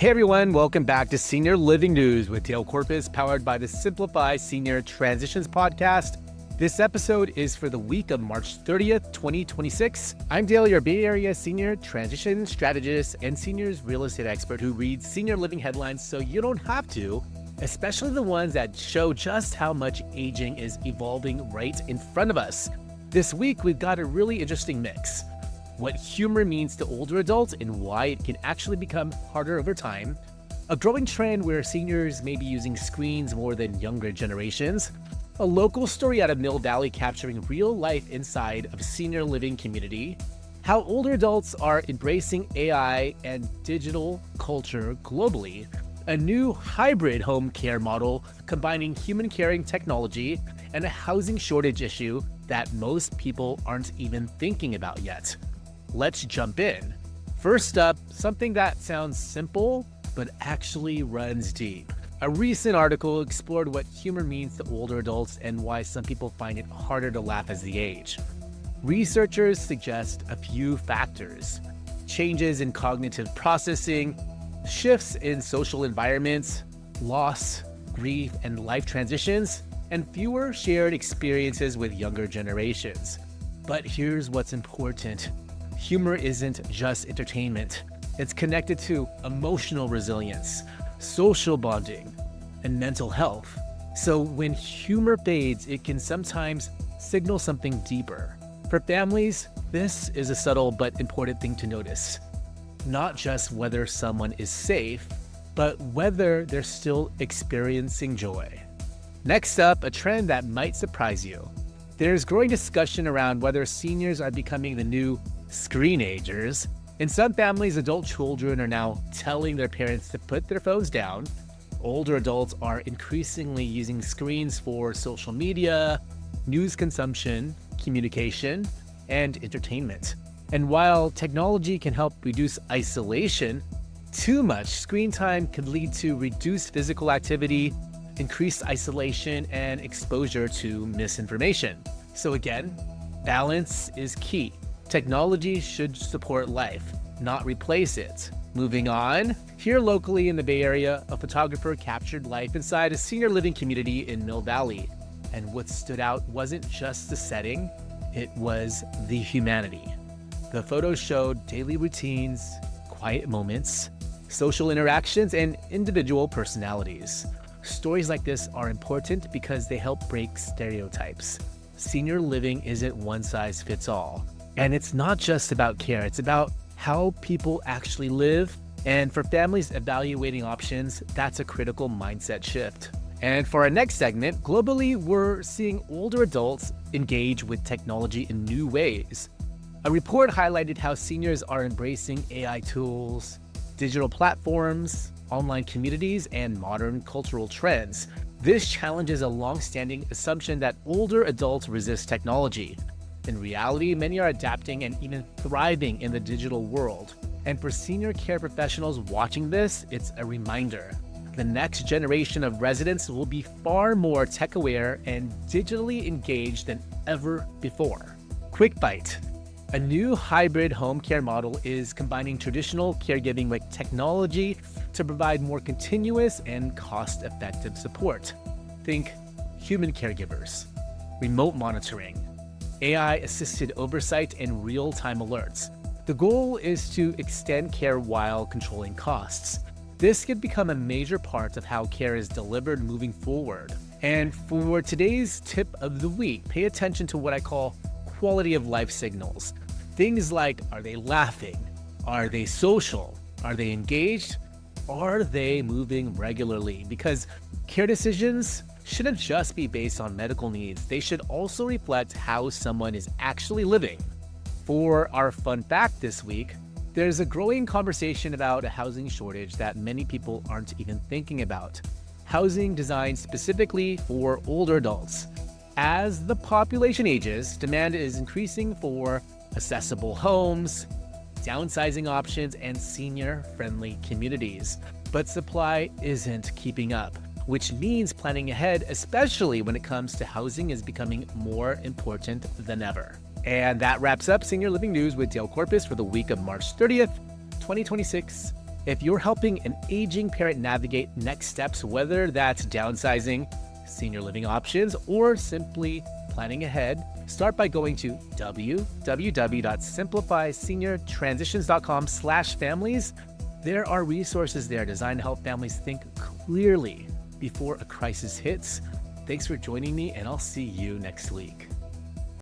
Hey everyone, welcome back to Senior Living News with Dale Corpus, powered by the Simplify Senior Transitions podcast. This episode is for the week of March 30th, 2026. I'm Dale, your Bay Area Senior Transition Strategist and Seniors Real Estate Expert who reads senior living headlines so you don't have to, especially the ones that show just how much aging is evolving right in front of us. This week, we've got a really interesting mix. What humor means to older adults and why it can actually become harder over time, a growing trend where seniors may be using screens more than younger generations, a local story out of Mill Valley capturing real life inside of a senior living community, how older adults are embracing AI and digital culture globally, a new hybrid home care model combining human caring technology, and a housing shortage issue that most people aren't even thinking about yet. Let's jump in. First up, something that sounds simple, but actually runs deep. A recent article explored what humor means to older adults and why some people find it harder to laugh as they age. Researchers suggest a few factors: changes in cognitive processing, shifts in social environments, loss, grief, and life transitions, and fewer shared experiences with younger generations. But here's what's important. Humor isn't just entertainment. It's connected to emotional resilience, social bonding, and mental health. So when humor fades, it can sometimes signal something deeper. For families, this is a subtle but important thing to notice. Not just whether someone is safe, but whether they're still experiencing joy. Next up, a trend that might surprise you. There's growing discussion around whether seniors are becoming the new screenagers. In some families, adult children are now telling their parents to put their phones down. Older adults are increasingly using screens for social media, news consumption, communication, and entertainment. And while technology can help reduce isolation, too much screen time can lead to reduced physical activity, increased isolation, and exposure to misinformation. So again, balance is key. Technology should support life, not replace it. Moving on, here locally in the Bay Area, a photographer captured life inside a senior living community in Mill Valley. And what stood out wasn't just the setting, it was the humanity. The photos showed daily routines, quiet moments, social interactions, and individual personalities. Stories like this are important because they help break stereotypes. Senior living isn't one size fits all. And it's not just about care, it's about how people actually live. And for families evaluating options, that's a critical mindset shift. And for our next segment, globally, we're seeing older adults engage with technology in new ways. A report highlighted how seniors are embracing AI tools, digital platforms, online communities, and modern cultural trends. This challenges a long-standing assumption that older adults resist technology. In reality, many are adapting and even thriving in the digital world. And for senior care professionals watching this, it's a reminder. The next generation of residents will be far more tech-aware and digitally engaged than ever before. Quick bite. A new hybrid home care model is combining traditional caregiving with technology to provide more continuous and cost-effective support. Think human caregivers, remote monitoring, AI-assisted oversight, and real-time alerts. The goal is to extend care while controlling costs. This could become a major part of how care is delivered moving forward. And for today's tip of the week, pay attention to what I call quality of life signals. Things like, are they laughing? Are they social? Are they engaged? Are they moving regularly? Because care decisions shouldn't just be based on medical needs. They should also reflect how someone is actually living. For our fun fact this week, there's a growing conversation about a housing shortage that many people aren't even thinking about. Housing designed specifically for older adults. As the population ages, demand is increasing for accessible homes, downsizing options, and senior-friendly communities. But supply isn't keeping up, which means planning ahead, especially when it comes to housing, is becoming more important than ever. And that wraps up Senior Living News with Dale Corpus for the week of March 30th, 2026. If you're helping an aging parent navigate next steps, whether that's downsizing, senior living options, or simply planning ahead, start by going to www.simplifyseniortransitions.com/families. There are resources there designed to help families think clearly before a crisis hits. Thanks for joining me, and I'll see you next week.